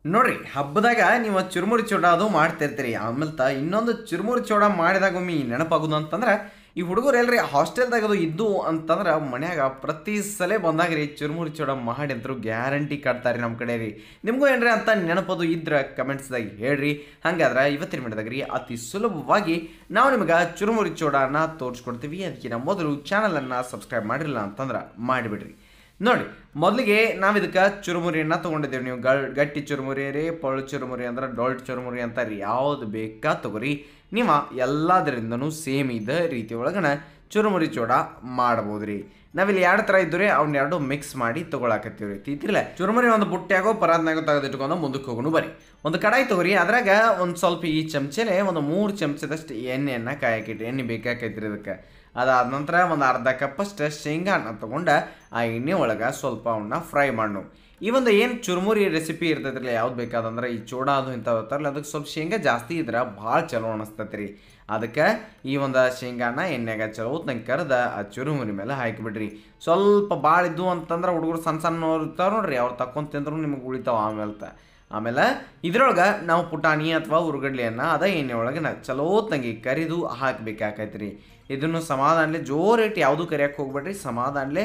ನೋಡ್ರಿ ಹಬ್ಬದಾಗ ನೀವು ಚುರುಮುರಿ ಚೂಡ ಅದು ಮಾಡ್ತಿರ್ತೀರಿ. ಆಮೇಲೆ ಇನ್ನೊಂದು ಚುರುಮುರಿ ಚೂಡ ಮಾಡಿದಾಗ ಒಮ್ಮೆ ನೆನಪಾಗೋದು ಅಂತಂದ್ರೆ ಈ ಹುಡುಗರು ಎಲ್ರಿ ಹಾಸ್ಟೆಲ್ದಾಗ ಅದು ಇದ್ದು ಅಂತಂದ್ರೆ ಮನ್ಯಾಗ ಪ್ರತಿ ಸಲ ಬಂದಾಗ ರೀ ಚುರುಮುರಿ ಚೂಡ ಮಾಡಿ ಅಂತರೂ ಗ್ಯಾರಂಟಿ ಕಾಡ್ತಾರೆ ನಮ್ಮ ಕಡೆ ರೀ. ನಿಮಗೂ ಏನ್ರಿ ಅಂತ ನೆನಪದು ಇದ್ರೆ ಕಮೆಂಟ್ಸ್ದಾಗ ಹೇಳ್ರಿ. ಹಂಗಾದ್ರೆ ಇವತ್ತಿನ ಮಿಡದಾಗ ರೀ ಅತಿ ಸುಲಭವಾಗಿ ನಾವು ನಿಮಗೆ ಚುರುಮುರಿ ಚೂಡನ ತೋರಿಸ್ಕೊಡ್ತೀವಿ. ಅದಕ್ಕಿಂತ ಮೊದಲು ಚಾನಲನ್ನು ಸಬ್ಸ್ಕ್ರೈಬ್ ಮಾಡಿರಲಿಲ್ಲ ಅಂತಂದ್ರೆ ಮಾಡಿಬಿಡ್ರಿ. ನೋಡಿ ಮೊದಲಿಗೆ ನಾವು ಇದಕ್ಕೆ ಚುರುಮುರಿಯನ್ನು ತೊಗೊಂಡಿದ್ದೇವೆ. ನೀವು ಗಟ್ಟಿ ಚುರುಮುರಿ ರೀ, ಪೊಳ್ಳು ಚುರುಮುರಿ ಅಂದ್ರೆ ಡೊಲ್ಟ್ ಚುರುಮುರಿ ಅಂತಾರೆ, ಯಾವುದು ಬೇಕಾ ತಗೋರಿ. ನೀವು ಎಲ್ಲದರಿಂದನೂ ಸೇಮ್ ಇದ್ದ ರೀತಿ ಒಳಗನ ಚುರುಮುರಿ ಚೂಡ ಮಾಡ್ಬೋದು ರೀ. ನಾವಿಲ್ಲಿ ಎರಡು ಥರ ಇದ್ದು ರೀ, ಅವ್ನ ಮಿಕ್ಸ್ ಮಾಡಿ ತೊಗೊಳಕತ್ತೀವಿ ರೀ. ತಿಂತಿರಲ್ಲ ಚುರುಮುರಿ ಒಂದು ಬುಟ್ಟಿಯಾಗೋ ಪರಾತ್ನಾಗೋ ತೆಗೆದಿಟ್ಕೊಂಡು ಮುಂದಕ್ಕೆ ಹೋಗೋಣ ಬರ್ರಿ. ಒಂದು ಕಡಾಯಿ ತೊಗೊರಿ, ಅದ್ರಾಗ ಒಂದು ಸ್ವಲ್ಪ ಈ ಚಮಚಲೆ ಒಂದು 3 ಚಮಚದಷ್ಟು ಎಣ್ಣೆಯನ್ನು ಕಾಯಕ್ಕಿಟ್ರಿ. ಎಣ್ಣೆ ಬೇಕಾಕೈತ್ರಿ ಇದಕ್ಕೆ. ಅದಾದ ನಂತರ ಒಂದು ಅರ್ಧ ಕಪ್ಪಷ್ಟು ಶೇಂಗಾನ ತೊಗೊಂಡು ಆ ಎಣ್ಣೆ ಒಳಗೆ ಸ್ವಲ್ಪ ಅವನ್ನ ಫ್ರೈ ಮಾಡೋಣ. ಈ ಒಂದು ಏನು ಚುರುಮುರಿ ರೆಸಿಪಿ ಇರ್ತೈತ್ರಲ್ಲ, ಯಾವ್ದು ಬೇಕಾದಂದ್ರೆ ಈ ಚೂಡ ಅದು ಇಂಥವು ಇರ್ತಾರಲ್ಲ, ಅದಕ್ಕೆ ಸ್ವಲ್ಪ ಶೇಂಗಾ ಜಾಸ್ತಿ ಇದ್ರೆ ಭಾಳ ಚಲೋ ಅನಿಸ್ತೈತೆ ರೀ. ಅದಕ್ಕೆ ಈ ಒಂದು ಶೇಂಗಾನ ಎಣ್ಣೆಗೆ ಚಲೋ ನಂಗೆ ಕರೆದ ಆ ಚುರುಮುರಿ ಮೇಲೆ ಹಾಕಿಬಿಡ್ರಿ. ಸ್ವಲ್ಪ ಭಾಳ ಇದ್ದು ಅಂತಂದ್ರೆ ಹುಡುಗರು ಸಣ್ಣ ಸಣ್ಣವ್ರು ಇರ್ತಾವೆ ನೋಡ್ರಿ, ಅವ್ರು ತಕ್ಕೊಂತ ತಿಂದ್ರು ನಿಮಗೆ ಉಳಿತಾವೆ. ಆಮೇಲೆ ಇದ್ರೊಳಗೆ ನಾವು ಪುಟಾಣಿ ಅಥವಾ ಉರುಗಡ್ಲೆಯನ್ನು ಅದ ಎಣ್ಣೆ ಒಳಗೆ ಚಲೋ ತಂಗಿ ಕರಿದು ಹಾಕಬೇಕಾಕೈತ್ರಿ. ಇದನ್ನು ಸಮಾಧಾನಲೆ ಜೋರೇಟ್ ಯಾವುದೂ ಕರಿಯಕ್ಕೆ ಹೋಗ್ಬೇಡ್ರಿ, ಸಮಾಧಾನಲೆ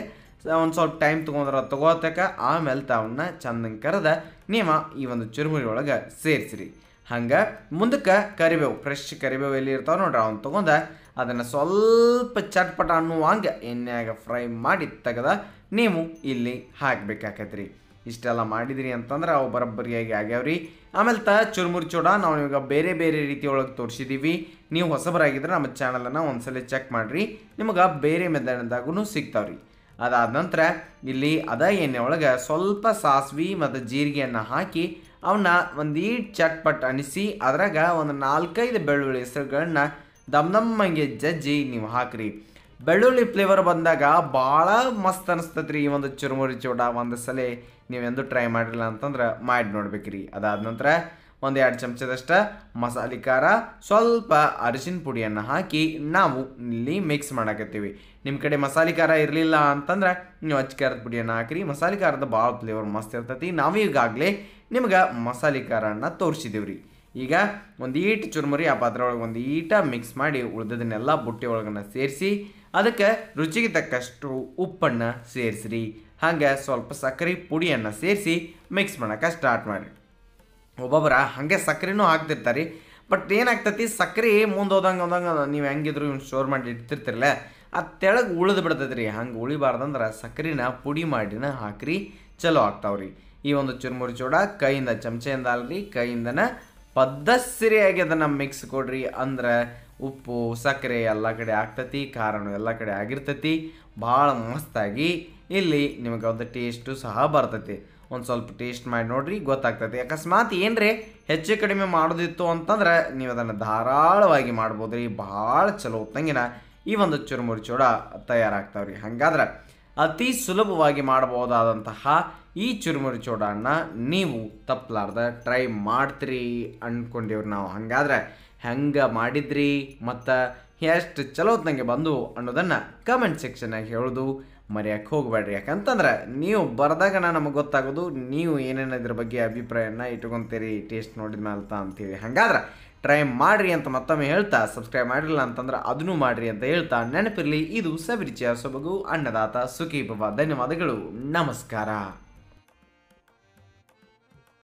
ಒಂದು ಸ್ವಲ್ಪ ಟೈಮ್ ತೊಗೋತಕ್ಕ. ಆಮೇಲೆ ತಾವನ್ನ ಚಂದಂಗೆ ಕರೆದ ನೀವು ಈ ಒಂದು ಚುರುಮುರಿ ಒಳಗೆ ಸೇರಿಸಿರಿ. ಹಂಗೆ ಮುಂದಕ್ಕೆ ಕರಿಬೇವು, ಫ್ರೆಶ್ ಕರಿಬೇವು ಎಲ್ಲಿ ಇರ್ತಾವೆ ನೋಡ್ರಿ, ಅವ್ನು ತೊಗೊಂಡು ಅದನ್ನು ಸ್ವಲ್ಪ ಚಟ್ಪಟ ಅನ್ನುವಂಗೆ ಎಣ್ಣೆಯಾಗ ಫ್ರೈ ಮಾಡಿ ತೆಗೆದ ನೀವು ಇಲ್ಲಿ ಹಾಕಬೇಕಾಕೈತ್ರಿ. ಇಷ್ಟೆಲ್ಲ ಮಾಡಿದ್ರಿ ಅಂತಂದ್ರೆ ಅವು ಬರೋಬ್ಬರಿಯಾಗಿ ಆಗ್ಯಾವ್ರಿ. ಆಮೇಲೆ ಚುರುಮುರಿ ಚೂಡ ನಾವು ಇವಾಗ ಬೇರೆ ಬೇರೆ ರೀತಿ ಒಳಗೆ ತೋರಿಸಿದ್ದೀವಿ. ನೀವು ಹೊಸಬರಾಗಿದ್ರೆ ನಮ್ಮ ಚಾನಲನ್ನು ಒಂದ್ಸಲ ಚೆಕ್ ಮಾಡಿರಿ, ನಿಮಗೆ ಬೇರೆ ಮೆಥಡ್ದಾಗೂ ಸಿಗ್ತಾವ್ರಿ. ಅದಾದ ನಂತರ ಇಲ್ಲಿ ಎಣ್ಣೆ ಒಳಗೆ ಸ್ವಲ್ಪ ಸಾಸಿವೆ ಮತ್ತು ಜೀರಿಗೆಯನ್ನು ಹಾಕಿ ಅವನ್ನ ಒಂದೀಟ್ ಚಟ್ಪಟ್ ಅನಿಸಿ ಅದ್ರಾಗ ಒಂದು 4-5 ಬೆಳ್ಳುಳ್ಳಿ ಹೆಸರುಗಳನ್ನ ದಮ್ಮಂಗೆ ಜಜ್ಜಿ ನೀವು ಹಾಕ್ರಿ. ಬೆಳ್ಳುಳ್ಳಿ ಫ್ಲೇವರ್ ಬಂದಾಗ ಭಾಳ ಮಸ್ತ್ ಅನಿಸ್ತೈತ್ರಿ ಈ ಒಂದು ಚುರುಮುರಿ ಚೂಡ. ಒಂದು ಸಲ ನೀವೆಂದು ಟ್ರೈ ಮಾಡಿರಲ್ಲ ಅಂತಂದ್ರೆ ಮಾಡಿ ನೋಡ್ಬೇಕ್ರಿ. ಅದಾದ ನಂತರ 1-2 ಚಮಚದಷ್ಟು ಮಸಾಲೆ ಖಾರ, ಸ್ವಲ್ಪ ಅರಿಶಿನ ಪುಡಿಯನ್ನು ಹಾಕಿ ನಾವು ಇಲ್ಲಿ ಮಿಕ್ಸ್ ಮಾಡಾಕತ್ತೀವಿ. ನಿಮ್ಮ ಕಡೆ ಮಸಾಲೆ ಖಾರ ಇರಲಿಲ್ಲ ಅಂತಂದ್ರೆ ನೀವು ಅಚ್ಚ ಖಾರದ ಪುಡಿಯನ್ನು ಹಾಕಿರಿ. ಮಸಾಲೆ ಖಾರದ ಭಾಳ ಫ್ಲೇವರ್ ಮಸ್ತ್ ಇರ್ತೈತಿ. ನಾವು ಈಗಾಗಲೇ ನಿಮ್ಗೆ ಮಸಾಲೆ ಖಾರನ್ನು ತೋರಿಸಿದ್ದೀವಿ ರೀ. ಈಗ ಒಂದು ಈಟ್ ಚುರುಮುರಿ ಆ ಪಾತ್ರೆ ಒಳಗೆ ಒಂದು ಈಟ ಮಿಕ್ಸ್ ಮಾಡಿ ಉಳಿದದನ್ನೆಲ್ಲ ಬುಟ್ಟಿ ಒಳಗನ್ನ ಸೇರಿಸಿ ಅದಕ್ಕೆ ರುಚಿಗೆ ತಕ್ಕಷ್ಟು ಉಪ್ಪನ್ನು ಸೇರಿಸ್ರಿ. ಹಾಗೆ ಸ್ವಲ್ಪ ಸಕ್ಕರೆ ಪುಡಿಯನ್ನು ಸೇರಿಸಿ ಮಿಕ್ಸ್ ಮಾಡೋಕೆ ಸ್ಟಾರ್ಟ್ ಮಾಡಿರಿ. ಒಬ್ಬೊಬ್ಬರ ಹಾಗೆ ಸಕ್ಕರೆನೂ ಹಾಕ್ತಿರ್ತಾರೆ, ಬಟ್ ಏನಾಗ್ತೈತಿ ಸಕ್ಕರೆ ಮುಂದೆ ಹೋದಂಗೆ ನೀವು ಹೆಂಗಿದ್ರು ಸ್ಟೋರ್ ಮಾಡಿ ಇಡ್ತಿರ್ತಿರಲ್ಲ, ಅದು ತೆಳಗೆ ಉಳಿದು ಬಿಡ್ತೈತೆ ರೀ. ಹಂಗೆ ಉಳಿಬಾರ್ದಂದ್ರೆ ಸಕ್ಕರೆನ ಪುಡಿ ಮಾಡಿನ ಹಾಕ್ರಿ, ಚಲೋ ಆಗ್ತಾವ್ರಿ. ಈ ಒಂದು ಚುರುಮುರಿ ಚೂಡ ಕೈಯಿಂದ ಚಮಚೆಯಿಂದ ಅಲ್ರಿ, ಕೈಯಿಂದನ ಪದ್ದಸರಿಯಾಗಿ ಅದನ್ನು ಮಿಕ್ಸ್ ಕೊಡ್ರಿ. ಅಂದ್ರೆ ಉಪ್ಪು ಸಕ್ಕರೆ ಎಲ್ಲ ಕಡೆ ಆಗ್ತೈತಿ, ಖಾರನೂ ಎಲ್ಲ ಕಡೆ ಆಗಿರ್ತೈತಿ. ಭಾಳ ಮಸ್ತಾಗಿ ಇಲ್ಲಿ ನಿಮಗೆ ಒಂದು ಟೇಸ್ಟು ಸಹ ಬರ್ತೈತಿ. ಒಂದು ಸ್ವಲ್ಪ ಟೇಸ್ಟ್ ಮಾಡಿ ನೋಡ್ರಿ, ಗೊತ್ತಾಗ್ತೈತಿ. ಅಕಸ್ಮಾತ್ ಏನ್ರಿ ಹೆಚ್ಚು ಕಡಿಮೆ ಮಾಡೋದಿತ್ತು ಅಂತಂದ್ರೆ ನೀವು ಅದನ್ನು ಧಾರಾಳವಾಗಿ ಮಾಡ್ಬೋದು ರೀ. ಭಾಳ ಚಲೋ ಹೊತ್ತಂಗಿನ ಈ ಒಂದು ಚುರುಮುರಿ ಚೂಡ ತಯಾರಾಗ್ತಾವ್ರಿ. ಹಾಗಾದ್ರೆ ಅತಿ ಸುಲಭವಾಗಿ ಮಾಡಬಹುದಾದಂತಹ ಈ ಚುರುಮುರಿ ಚೂಡನ್ನ ನೀವು ತಪ್ಪಲಾರ್ದ ಟ್ರೈ ಮಾಡ್ತೀರಿ ಅಂದ್ಕೊಂಡಿವ್ರಿ ನಾವು. ಹಾಗಾದ್ರೆ ಹೆಂಗೆ ಮಾಡಿದ್ರಿ ಮತ್ತು ಎಷ್ಟು ಚಲೋ ಹೊತ್ತಂಗೆ ಬಂದು ಅನ್ನೋದನ್ನು ಕಮೆಂಟ್ ಸೆಕ್ಷನ್ನಾಗಿ ಹೇಳೋದು ಮರೆಯೋಕ್ಕೆ ಹೋಗಬೇಡ್ರಿ. ಯಾಕಂತಂದ್ರೆ ನೀವು ಬರೆದಾಗ ನಮಗೆ ಗೊತ್ತಾಗೋದು ನೀವು ಏನೇನು ಇದ್ರ ಬಗ್ಗೆ ಅಭಿಪ್ರಾಯನ ಇಟ್ಕೊತೀರಿ ಟೇಸ್ಟ್ ನೋಡಿದ ಮೇಲೆ ಅಂತೀವಿ. ಹಾಗಾದ್ರೆ ಟ್ರೈ ಮಾಡಿರಿ ಅಂತ ಮತ್ತೊಮ್ಮೆ ಹೇಳ್ತಾ, ಸಬ್ಸ್ಕ್ರೈಬ್ ಮಾಡಿರಲಿಲ್ಲ ಅಂತಂದ್ರೆ ಅದನ್ನು ಮಾಡಿರಿ ಅಂತ ಹೇಳ್ತಾ, ನೆನಪಿರಲಿ ಇದು ಸವಿರುಚಿಯ ಸೊಬಗು ಅನ್ನದಾತ ಸುಖೀ ಭವ. ಧನ್ಯವಾದಗಳು, ನಮಸ್ಕಾರ.